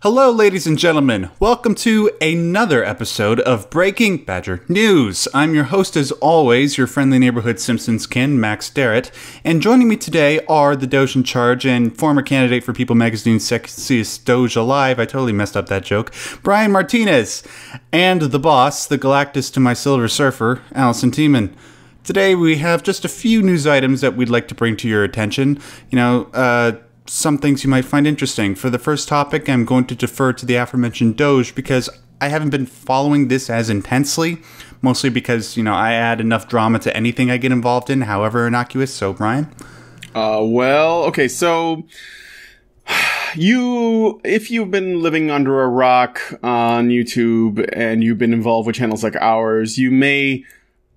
Hello, ladies and gentlemen. Welcome to another episode of Breaking Badger News. I'm your host, as always, your friendly neighborhood Simpsons kin, Max Darrett. And joining me today are the Doge in charge and former candidate for People Magazine's Sexiest Doge Alive. I totally messed up that joke. Brian Martinez. And the boss, the Galactus to my Silver Surfer, Allison Tiemann. Today we have just a few news items that we'd like to bring to your attention. Some things you might find interesting. For the first topic, I'm going to defer to the aforementioned Doge because I haven't been following this as intensely, mostly because, I add enough drama to anything I get involved in, however innocuous. So, Brian? Okay, so if you've been living under a rock on YouTube and you've been involved with channels like ours, you may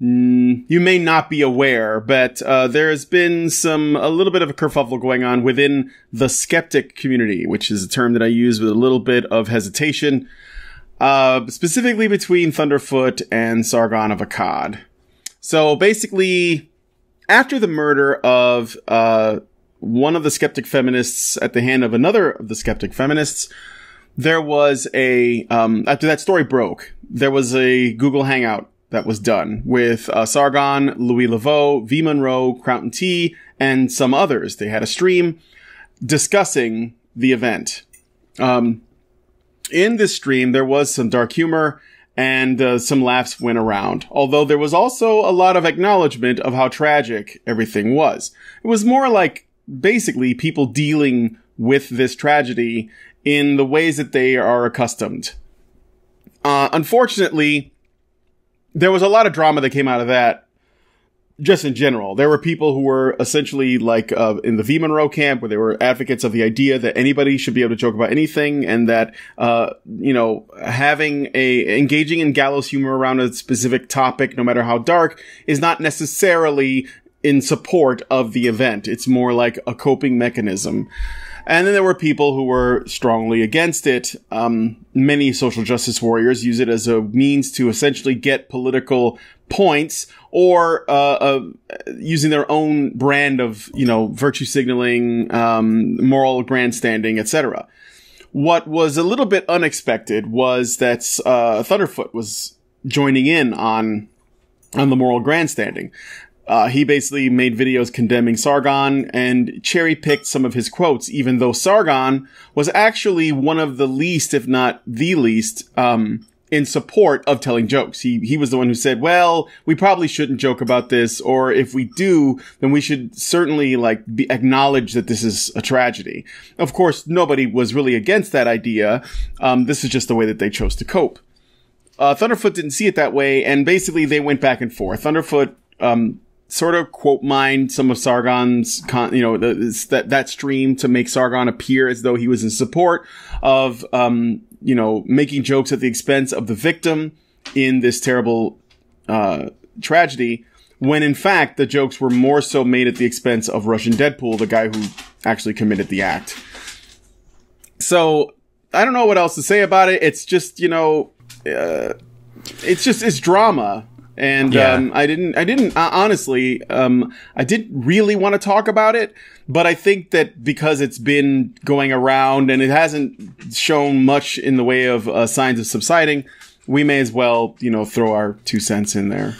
not be aware, but there has been a little bit of a kerfuffle going on within the Skeptic community, which is a term that I use with a little bit of hesitation, specifically between Thunderf00t and Sargon of Akkad. So basically, after the murder of one of the Skeptic feminists at the hand of another of the Skeptic feminists, there was after that story broke, there was a Google Hangout that was done with Sargon, Louis Laveau, V. Monroe, Crownton T, and some others. They had a stream discussing the event. In this stream, there was some dark humor and some laughs went around, although there was also a lot of acknowledgement of how tragic everything was. It was more like basically people dealing with this tragedy in the ways that they are accustomed. Unfortunately, there was a lot of drama that came out of that, just in general. There were people who were essentially in the V. Monroe camp, where they were advocates of the idea that anybody should be able to joke about anything, and that, engaging in gallows humor around a specific topic, no matter how dark, is not necessarily in support of the event. It's more like a coping mechanism. And then there were people who were strongly against it. Many social justice warriors use it as a means to essentially get political points, or using their own brand of, virtue signaling, moral grandstanding, etc. What was a little bit unexpected was that Thunderf00t was joining in on the moral grandstanding. He basically made videos condemning Sargon and cherry-picked some of his quotes, even though Sargon was actually one of the least, if not the least, in support of telling jokes. He was the one who said, well, we probably shouldn't joke about this, or if we do, then we should certainly, acknowledge that this is a tragedy. Of course, nobody was really against that idea. This is just the way that they chose to cope. Thunderf00t didn't see it that way, and basically they went back and forth. Thunderf00t, sort of quote mined some of Sargon's, that stream to make Sargon appear as though he was in support of, making jokes at the expense of the victim in this terrible, tragedy, when in fact the jokes were more so made at the expense of Russian Deadpool, the guy who actually committed the act. So, I don't know what else to say about it. It's just, it's drama. And, yeah. I didn't really want to talk about it, but I think that because it's been going around and it hasn't shown much in the way of, signs of subsiding, we may as well, throw our 2 cents in there.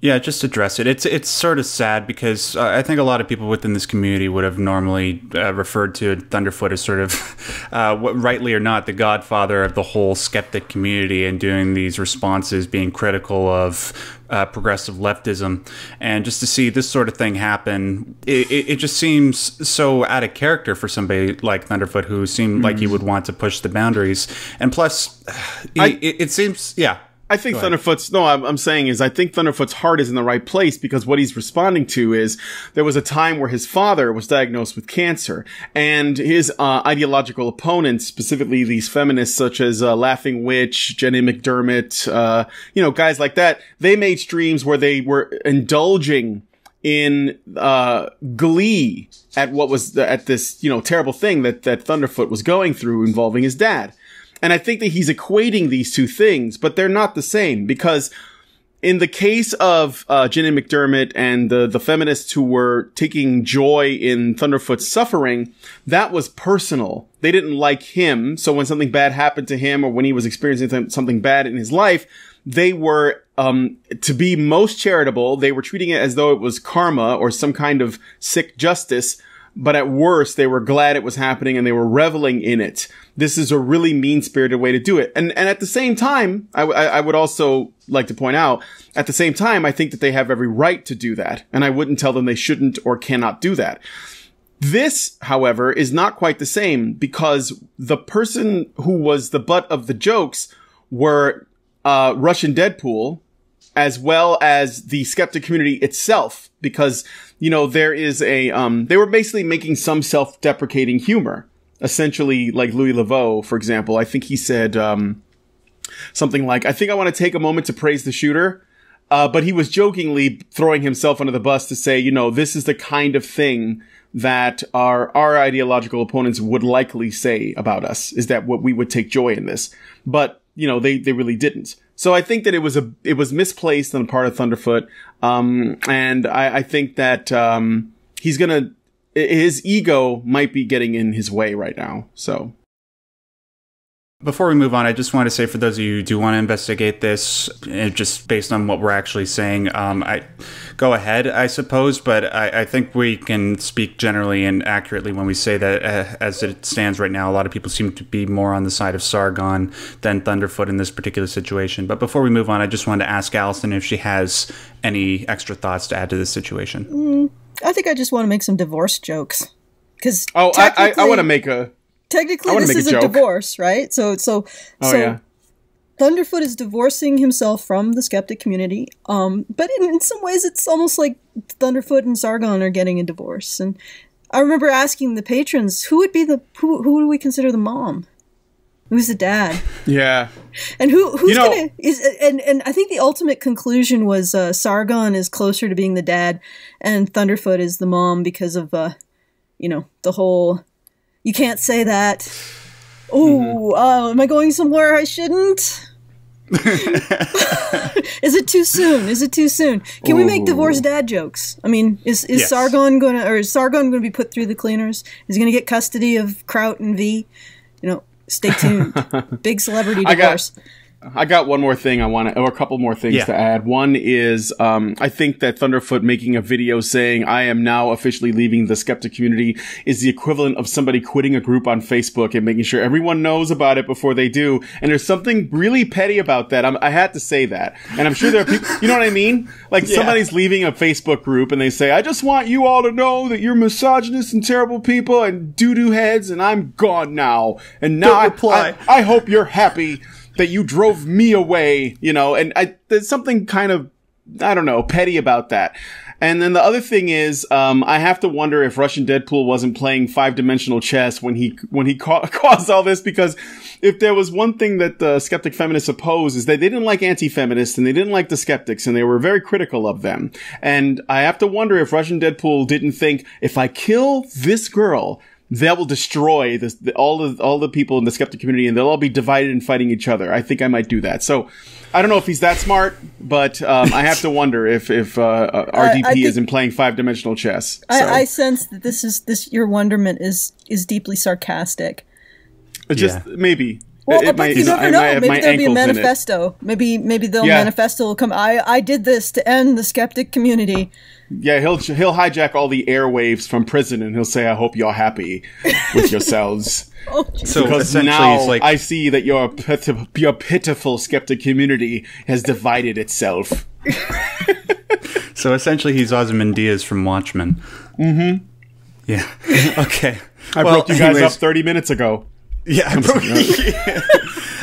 Yeah, just address it. It's sort of sad because I think a lot of people within this community would have normally referred to Thunderf00t as sort of, rightly or not, the godfather of the whole skeptic community, and doing these responses being critical of progressive leftism. And just to see this sort of thing happen, it just seems so out of character for somebody like Thunderf00t, who seemed like he would want to push the boundaries. And plus, it seems, yeah. I think I'm saying I think Thunderf00t's heart is in the right place, because what he's responding to is there was a time where his father was diagnosed with cancer, and his ideological opponents, specifically these feminists such as Laughing Witch, Jenny McDermott, guys like that, they made streams where they were indulging in glee at what was at this terrible thing that Thunderf00t was going through involving his dad. And I think that he's equating these two things, but they're not the same, because in the case of Jin and McDermott and the feminists who were taking joy in Thunderfoot's suffering, that was personal. They didn't like him, so when something bad happened to him or when he was experiencing something bad in his life, they were, to be most charitable, they were treating it as though it was karma or some kind of sick justice, but at worst, they were glad it was happening and they were reveling in it. This is a really mean-spirited way to do it. And at the same time, I would also like to point out, at the same time, I think that they have every right to do that. And I wouldn't tell them they shouldn't or cannot do that. This, however, is not quite the same because the person who was the butt of the jokes were Russian Deadpool, as well as the skeptic community itself, because, you know, there is a, they were basically making some self-deprecating humor. Essentially, like Louis Laveau, for example, I think he said, something like, I think I want to take a moment to praise the shooter. But he was jokingly throwing himself under the bus to say, you know, this is the kind of thing that our ideological opponents would likely say about us, is that what we would take joy in this. But, you know, they really didn't. So I think that it was misplaced on the part of Thunderfoot. And I think that, his ego might be getting in his way right now. So. Before we move on, I just want to say for those of you who do want to investigate this, just based on what we're actually saying, I go ahead, I suppose, but I think we can speak generally and accurately when we say that as it stands right now, a lot of people seem to be more on the side of Sargon than Thunderfoot in this particular situation. But before we move on, I just wanted to ask Allison if she has any extra thoughts to add to this situation. I think I just want to make some divorce jokes. I want to make a... Technically, this is a divorce, right? So yeah. Thunderfoot is divorcing himself from the skeptic community. But in some ways, it's almost like Thunderfoot and Sargon are getting a divorce. And I remember asking the patrons, who would be who do we consider the mom? Who's the dad? Yeah. And who's gonna and I think the ultimate conclusion was Sargon is closer to being the dad, and Thunderfoot is the mom because of the whole. You can't say that. Oh, am I going somewhere I shouldn't? Is it too soon? Can we make divorced dad jokes? I mean, is yes. Sargon going to be put through the cleaners? Is he going to get custody of Kraut and V? Stay tuned. Big celebrity divorce. I got one more thing or a couple more things to add. One is, I think that Thunderfoot making a video saying, I am now officially leaving the skeptic community is the equivalent of somebody quitting a group on Facebook and making sure everyone knows about it before they do. And there's something really petty about that. I had to say that. And I'm sure there are people, you know what I mean? Like somebody's leaving a Facebook group and they say, I just want you all to know that you're misogynists and terrible people and doo-doo heads and I'm gone now. And now I hope you're happy that you drove me away, and there's something kind of, I don't know, petty about that. And then the other thing is, I have to wonder if Russian Deadpool wasn't playing 5-dimensional chess when he caused all this, because if there was one thing that the skeptic feminists oppose is that they didn't like anti-feminists and they didn't like the skeptics and they were very critical of them. And I have to wonder if Russian Deadpool didn't think, if I kill this girl, that will destroy all the people in the skeptic community, and they'll all be divided and fighting each other. I think I might do that. So I don't know if he's that smart, but I have to wonder if RDP isn't playing 5-dimensional chess. So. I sense that your wonderment is deeply sarcastic. Maybe. Well, but you never know. Maybe there'll be a manifesto. Maybe the manifesto will come. I did this to end the skeptic community. Yeah, he'll hijack all the airwaves from prison and he'll say, I hope you're happy with yourselves. So because now I see that your pitiful skeptic community has divided itself. So essentially he's Ozymandias from Watchmen. Mm-hmm. Yeah. Okay. I broke you guys up 30 minutes ago. Yeah,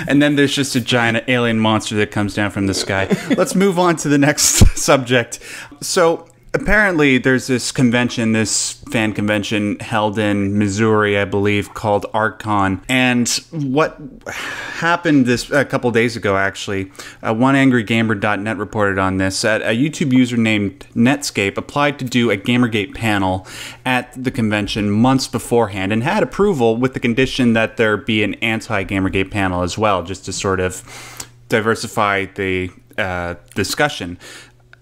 and then there's just a giant alien monster that comes down from the sky. Let's move on to the next subject. So apparently there's this fan convention held in Missouri, I believe, called Archon. And what happened a couple days ago, actually, OneAngryGamer.net reported on this. A YouTube user named Netscape applied to do a Gamergate panel at the convention months beforehand and had approval with the condition that there be an anti-Gamergate panel as well, just to sort of diversify the discussion.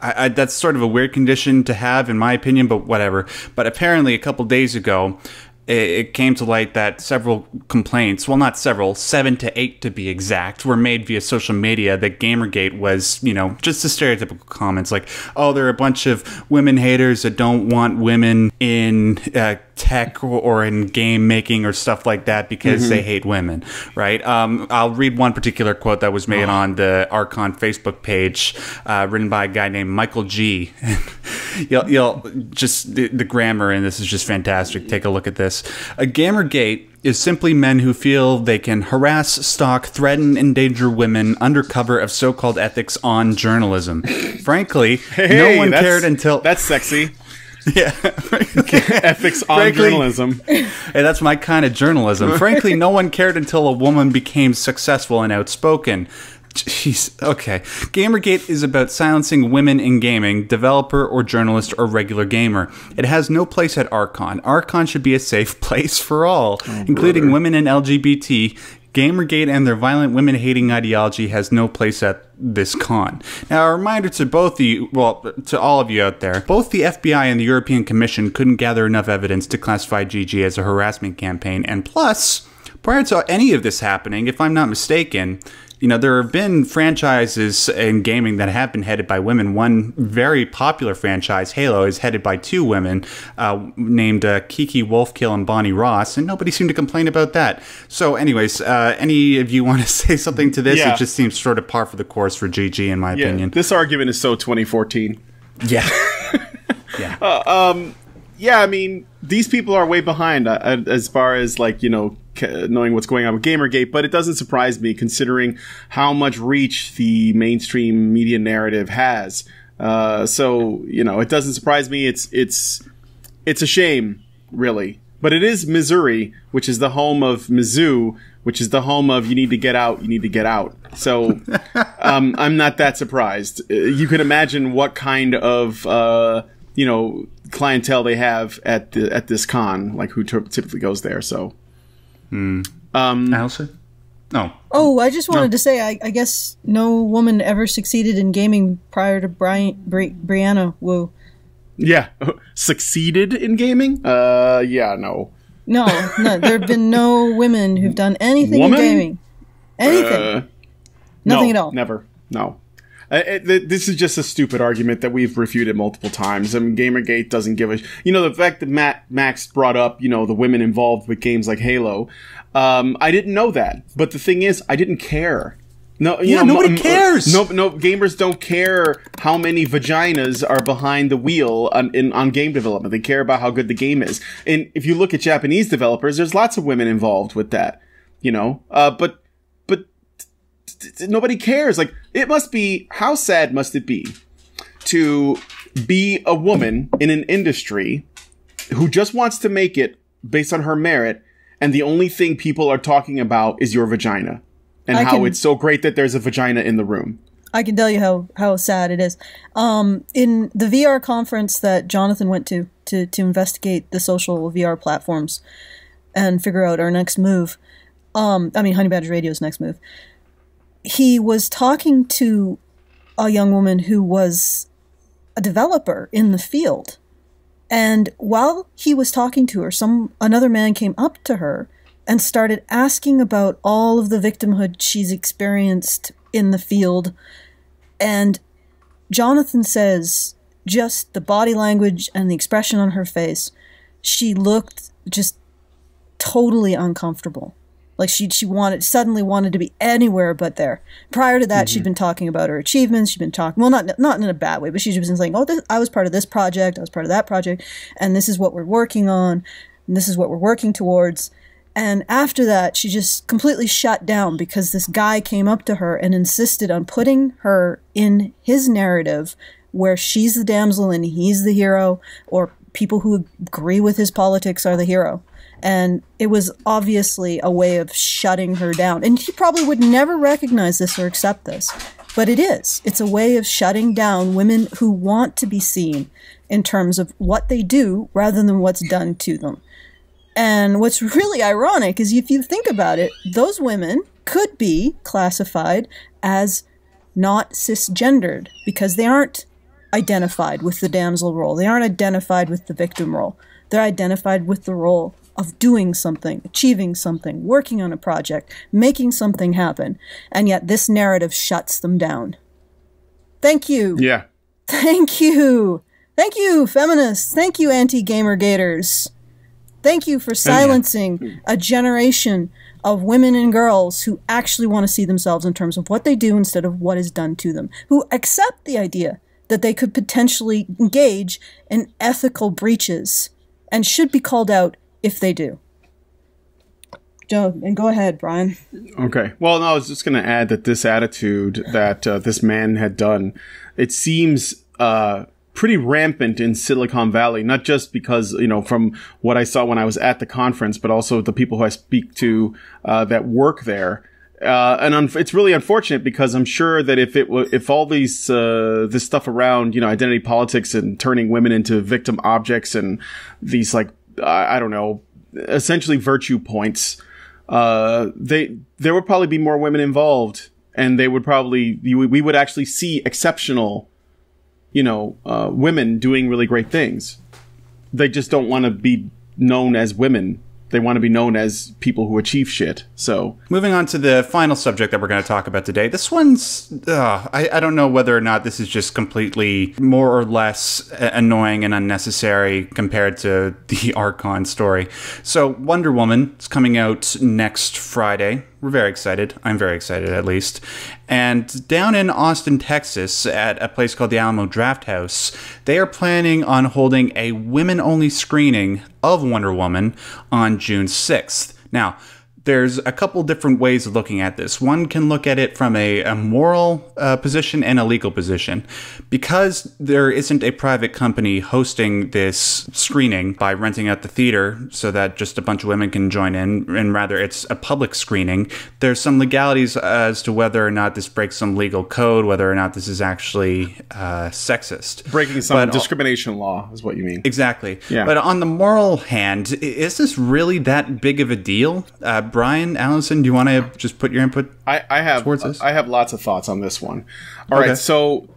That's sort of a weird condition to have, in my opinion, but whatever. But apparently a couple days ago, it came to light that several complaints, well, not several, 7 to 8 to be exact, were made via social media that Gamergate was, just the stereotypical comments like, oh, there are a bunch of women haters that don't want women in tech or in game making or stuff like that because they hate women, right? I'll read one particular quote that was made on the Archon Facebook page, written by a guy named Michael G. You'll just the grammar in this is just fantastic. Take a look at this. A Gamergate is simply men who feel they can harass, stalk, threaten, endanger women under cover of so-called ethics on journalism. Frankly, no one cared until... That's sexy. Yeah. Ethics on journalism. Hey, that's my kind of journalism. Frankly, no one cared until a woman became successful and outspoken. Jeez, okay. Gamergate is about silencing women in gaming, developer or journalist or regular gamer. It has no place at Archon. Archon should be a safe place for all, including women and LGBT. Gamergate and their violent women-hating ideology has no place at this con. Now, a reminder to both you, well, to all of you out there, both the FBI and the European Commission couldn't gather enough evidence to classify GG as a harassment campaign, and plus, prior to any of this happening, if I'm not mistaken, there have been franchises in gaming that have been headed by women. One very popular franchise, Halo, is headed by 2 women named Kiki Wolfkill and Bonnie Ross, and nobody seemed to complain about that. So anyways, any of you want to say something to this? Yeah. It just seems sort of par for the course for GG, in my opinion. This argument is so 2014. Yeah. Yeah, I mean, these people are way behind as far as, knowing what's going on with Gamergate, but it doesn't surprise me considering how much reach the mainstream media narrative has. So, it doesn't surprise me. It's a shame, really. But it is Missouri, which is the home of Mizzou, which is the home of you need to get out, you need to get out. So, I'm not that surprised. You can imagine what kind of, clientele they have at this con, like who typically goes there. So, Allison? No. Oh, I just wanted to say, I guess no woman ever succeeded in gaming prior to Brianna Wu. Yeah, succeeded in gaming? Yeah, no. No, there have been no women who've done anything in gaming. Anything. Nothing at all. Never. No. This is just a stupid argument that we've refuted multiple times. I mean, Gamergate doesn't give a... the fact that Max brought up, the women involved with games like Halo, I didn't know that. But the thing is, I didn't care. No, nobody cares. No, gamers don't care how many vaginas are behind the wheel on game development. They care about how good the game is. And if you look at Japanese developers, there's lots of women involved with that, but nobody cares. Like, it must be, how sad must it be to be a woman in an industry who just wants to make it based on her merit, and the only thing people are talking about is your vagina, and it's so great that there's a vagina in the room. I can tell you how sad it is. In the VR conference that Jonathan went to investigate the social VR platforms and figure out our next move, Honey Badger Radio's next move, he was talking to a young woman who was a developer in the field. And while he was talking to her, another man came up to her and started asking about all of the victimhood she's experienced in the field. And Jonathan says, just the body language and the expression on her face, she looked just totally uncomfortable. Like she suddenly wanted to be anywhere but there. Prior to that, she'd been talking about her achievements. She'd been talking, well, not in a bad way, but she'd been saying, I was part of this project, I was part of that project, and this is what we're working on, and this is what we're working towards. And after that, she just completely shut down because this guy came up to her and insisted on putting her in his narrative where she's the damsel and he's the hero, or people who agree with his politics are the hero. And it was obviously a way of shutting her down. And he probably would never recognize this or accept this. But it is. It's a way of shutting down women who want to be seen in terms of what they do rather than what's done to them. And what's really ironic is if you think about it, those women could be classified as not cisgendered, because they aren't identified with the damsel role. They aren't identified with the victim role. They're identified with the role of doing something, achieving something, working on a project, making something happen. And yet this narrative shuts them down. Thank you. Yeah. Thank you. Thank you, feminists. Thank you, anti-Gamergaters. Thank you for silencing a generation of women and girls who actually want to see themselves in terms of what they do instead of what is done to them, who accept the idea that they could potentially engage in ethical breaches and should be called out if they do. Joe, and go ahead, Brian. Okay. Well, no, I was just going to add that this attitude that this man had done, it seems pretty rampant in Silicon Valley, not just because, you know, from what I saw when I was at the conference, but also the people who I speak to that work there. And it's really unfortunate because I'm sure that if all these this stuff around, you know, identity politics and turning women into victim objects and these, like, I don't know, essentially virtue points, there would probably be more women involved, and they would probably we would actually see exceptional, you know, women doing really great things. They just don't want to be known as women. They want to be known as people who achieve shit. So, moving on to the final subject that we're going to talk about today. This one's, I don't know whether or not this is just completely more or less annoying and unnecessary compared to the Archon story. So, Wonder Woman is coming out next Friday. We're very excited. I'm very excited, at least. And down in Austin, Texas, at a place called the Alamo Drafthouse, they are planning on holding a women-only screening of Wonder Woman on June 6th. Now, there's a couple different ways of looking at this. One can look at it from a moral position and a legal position. Because there isn't a private company hosting this screening by renting out the theater so that just a bunch of women can join in, and rather it's a public screening, there's some legalities as to whether or not this breaks some legal code, whether or not this is actually sexist. Breaking some discrimination law is what you mean. Exactly. Yeah. But on the moral hand, is this really that big of a deal? Brian, Allison, do you want to just put your input towards this? I have lots of thoughts on this one. All right, so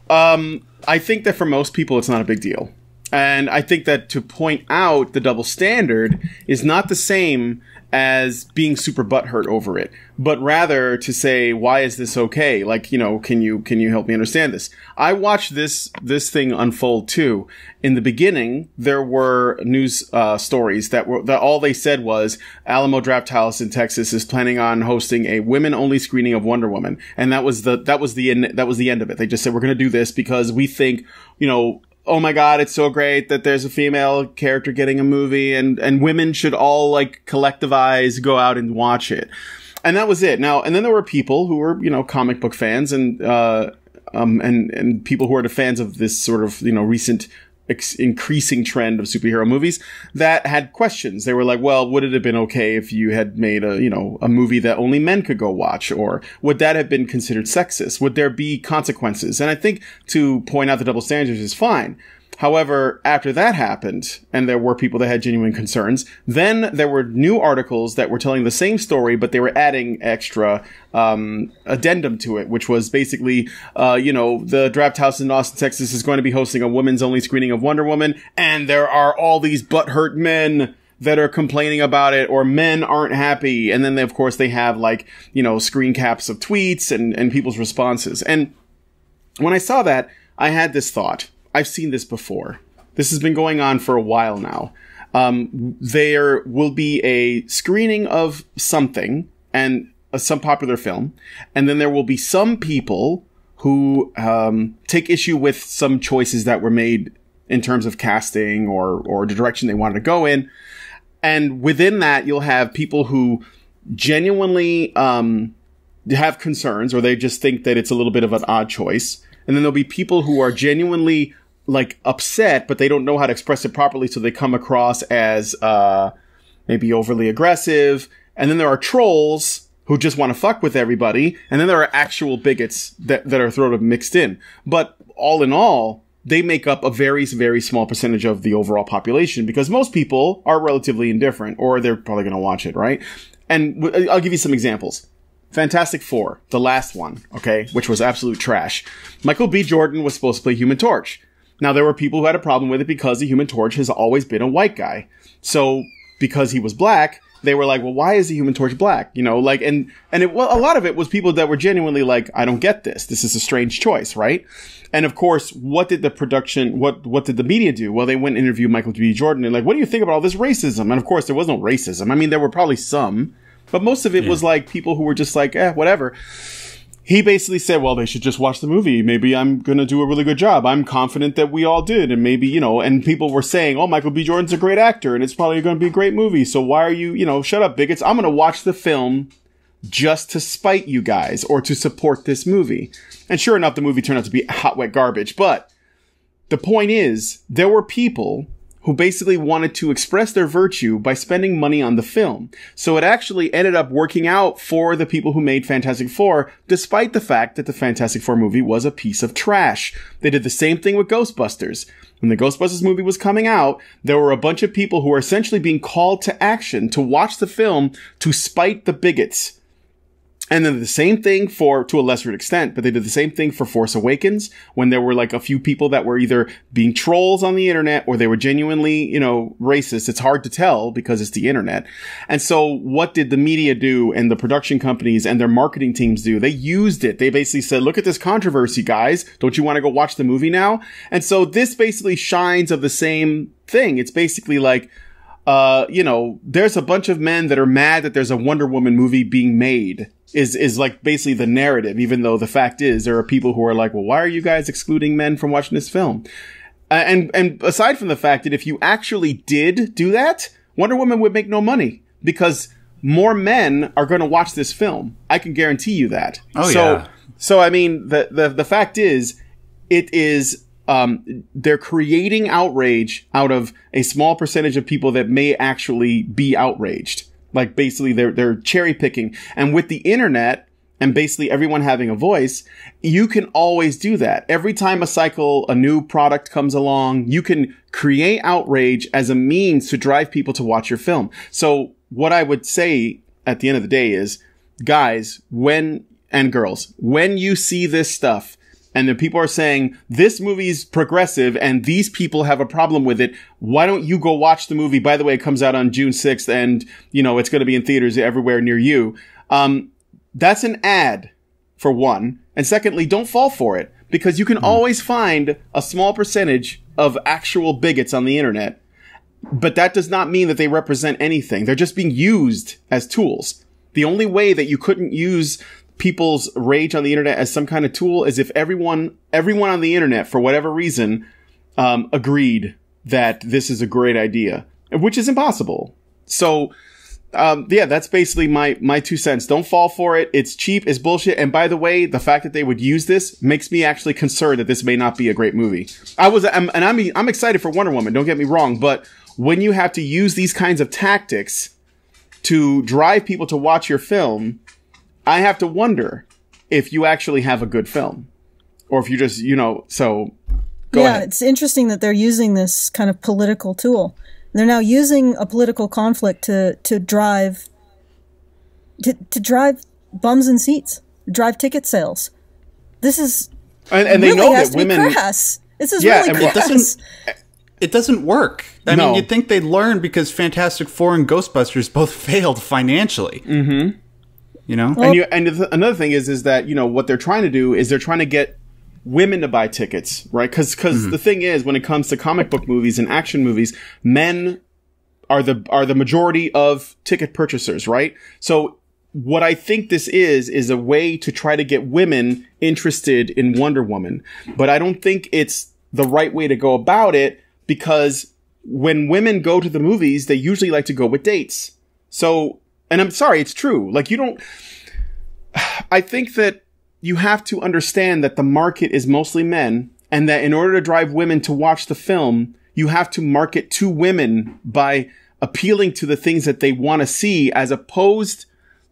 I think that for most people it's not a big deal. And I think that to point out the double standard is not the same as being super butthurt over it, but rather to say, why is this okay? Like, you know, can you help me understand this? I watched this thing unfold too. In the beginning, there were news stories that all they said was Alamo Drafthouse in Texas is planning on hosting a women-only screening of Wonder Woman, and that was the end of it. They just said, we're going to do this because we think, you know, oh my God, it's so great that there's a female character getting a movie, and women should all, like, collectivize, go out and watch it. And that was it. Now, and then there were people who were, you know, comic book fans and people who are fans of this sort of, you know, recent increasing trend of superhero movies that had questions. They were like, well, would it have been okay if you had made a movie that only men could go watch? Or would that have been considered sexist? Would there be consequences? And I think to point out the double standards is fine. However, after that happened, and there were people that had genuine concerns, then there were new articles that were telling the same story, but they were adding extra addendum to it, which was basically, the Drafthouse in Austin, Texas is going to be hosting a women's only screening of Wonder Woman, and there are all these butthurt men that are complaining about it, or men aren't happy. And then, of course, they have, like, you know, screen caps of tweets and people's responses. And when I saw that, I had this thought. I've seen this before. This has been going on for a while now. There will be a screening of something, and some popular film, and then there will be some people who take issue with some choices that were made in terms of casting or the direction they wanted to go in. And within that, you'll have people who genuinely have concerns, or they just think that it's a little bit of an odd choice. And then there'll be people who are genuinely, like, upset, but they don't know how to express it properly, so they come across as maybe overly aggressive. And then there are trolls who just want to fuck with everybody. And then there are actual bigots that are sort of mixed in. But all in all, they make up a very, very small percentage of the overall population, because most people are relatively indifferent, or they're probably going to watch it, right? And I'll give you some examples. Fantastic Four, the last one, okay, which was absolute trash. Michael B. Jordan was supposed to play Human Torch. Now, there were people who had a problem with it because the Human Torch has always been a white guy. So, because he was black, they were like, well, why is the Human Torch black? You know, like, and a lot of it was people that were genuinely like, I don't get this. This is a strange choice, right? And of course, what did the media do? Well, they went and interviewed Michael B. Jordan and like, what do you think about all this racism? And of course, there was no racism. I mean, there were probably some, but most of it was like people who were just like, whatever. He basically said, well, they should just watch the movie. Maybe I'm going to do a really good job. I'm confident that we all did. And maybe, you know, and people were saying, oh, Michael B. Jordan's a great actor and it's probably going to be a great movie. So why are you, you know, shut up, bigots. I'm going to watch the film just to spite you guys or to support this movie. And sure enough, the movie turned out to be hot, wet garbage. But the point is, there were people who basically wanted to express their virtue by spending money on the film. So it actually ended up working out for the people who made Fantastic Four, despite the fact that the Fantastic Four movie was a piece of trash. They did the same thing with Ghostbusters. When the Ghostbusters movie was coming out, there were a bunch of people who were essentially being called to action to watch the film to spite the bigots. And then the same thing to a lesser extent, but they did the same thing for Force Awakens when there were like a few people that were either being trolls on the internet or they were genuinely, you know, racist. It's hard to tell because it's the internet. And so what did the media do and the production companies and their marketing teams do? They used it. They basically said, look at this controversy, guys. Don't you want to go watch the movie now? And so this basically shines of the same thing. It's basically like, you know, there's a bunch of men that are mad that there's a Wonder Woman movie being made. Is like basically the narrative, even though the fact is there are people who are like, well, why are you guys excluding men from watching this film? And aside from the fact that if you actually did do that, Wonder Woman would make no money because more men are going to watch this film. I can guarantee you that. Oh, yeah. So I mean, the fact is, it is, they're creating outrage out of a small percentage of people that may actually be outraged. Like basically they're cherry picking. And with the internet and basically everyone having a voice, you can always do that. Every time a new product comes along, you can create outrage as a means to drive people to watch your film. So what I would say at the end of the day is, guys, and girls, when you see this stuff, and the people are saying, this movie's progressive and these people have a problem with it, why don't you go watch the movie? By the way, it comes out on June 6th and, you know, it's going to be in theaters everywhere near you. That's an ad, for one. And secondly, don't fall for it because you can always find a small percentage of actual bigots on the internet. But that does not mean that they represent anything. They're just being used as tools. The only way that you couldn't use people's rage on the internet as some kind of tool is if everyone on the internet, for whatever reason, agreed that this is a great idea, which is impossible. So, yeah, that's basically my 2 cents. Don't fall for it. It's cheap. It's bullshit. And by the way, the fact that they would use this makes me actually concerned that this may not be a great movie. I'm excited for Wonder Woman. Don't get me wrong. But when you have to use these kinds of tactics to drive people to watch your film, I have to wonder if you actually have a good film or if you just, you know, so go ahead. It's interesting that they're using this kind of political tool. They're now using a political conflict to drive bums in seats, drive ticket sales. This is and really they know has that to be women crass. This is really crass. It doesn't work. I mean, you'd think they'd learn because Fantastic Four and Ghostbusters both failed financially. Mm-hmm. You know? Well, another thing is that, you know, what they're trying to do is they're trying to get women to buy tickets, right? Because the thing is, when it comes to comic book movies and action movies, men are the majority of ticket purchasers, right? So what I think this is a way to try to get women interested in Wonder Woman. But I don't think it's the right way to go about it because when women go to the movies, they usually like to go with dates. So, and I'm sorry, it's true. Like I think that you have to understand that the market is mostly men and that in order to drive women to watch the film, you have to market to women by appealing to the things that they want to see as opposed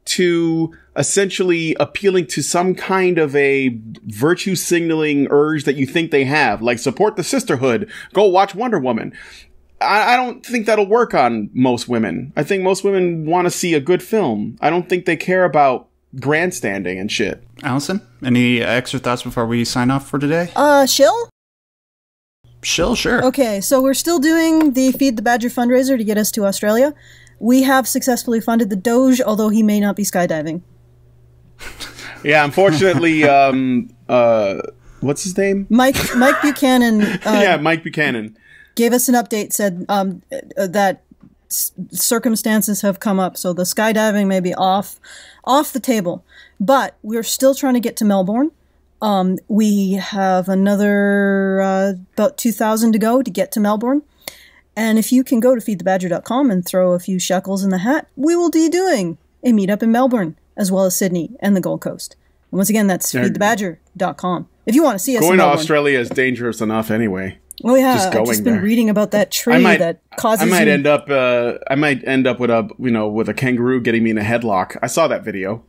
to essentially appealing to some kind of a virtue signaling urge that you think they have, like support the sisterhood, go watch Wonder Woman. I don't think that'll work on most women. I think most women want to see a good film. I don't think they care about grandstanding and shit. Allison, any extra thoughts before we sign off for today? Shill? Shill, sure. Okay, so we're still doing the Feed the Badger fundraiser to get us to Australia. We have successfully funded the Doge, although he may not be skydiving. Yeah, unfortunately, what's his name? Mike Buchanan. Yeah, Mike Buchanan gave us an update, said that circumstances have come up, so the skydiving may be off the table. But we're still trying to get to Melbourne. We have another about 2,000 to go to get to Melbourne. And if you can go to feedthebadger.com and throw a few shekels in the hat, we will be doing a meetup in Melbourne, as well as Sydney and the Gold Coast. And once again, that's feedthebadger.com. If you want to see us going in to Melbourne. Australia is dangerous enough anyway. Oh yeah, I've just been reading about that tree that causes. I might end up with a kangaroo getting me in a headlock. I saw that video,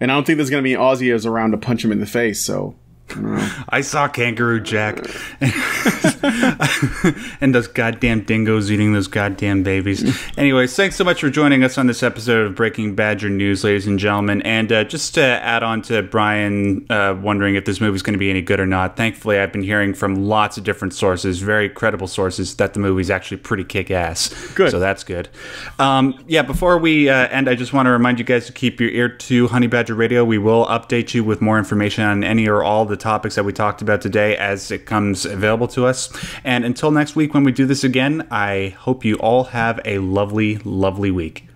and I don't think there's going to be Aussies around to punch him in the face. So. I saw Kangaroo Jack and those goddamn dingoes eating those goddamn babies. Anyways, thanks so much for joining us on this episode of Breaking Badger News, ladies and gentlemen. And just to add on to Brian wondering if this movie's going to be any good or not, thankfully I've been hearing from lots of different sources, very credible sources, that the movie's actually pretty kick-ass. Good. So that's good. Before we end, I just want to remind you guys to keep your ear to Honey Badger Radio. We will update you with more information on any or all the topics that we talked about today as it comes available to us. And until next week when we do this again, I hope you all have a lovely, lovely week.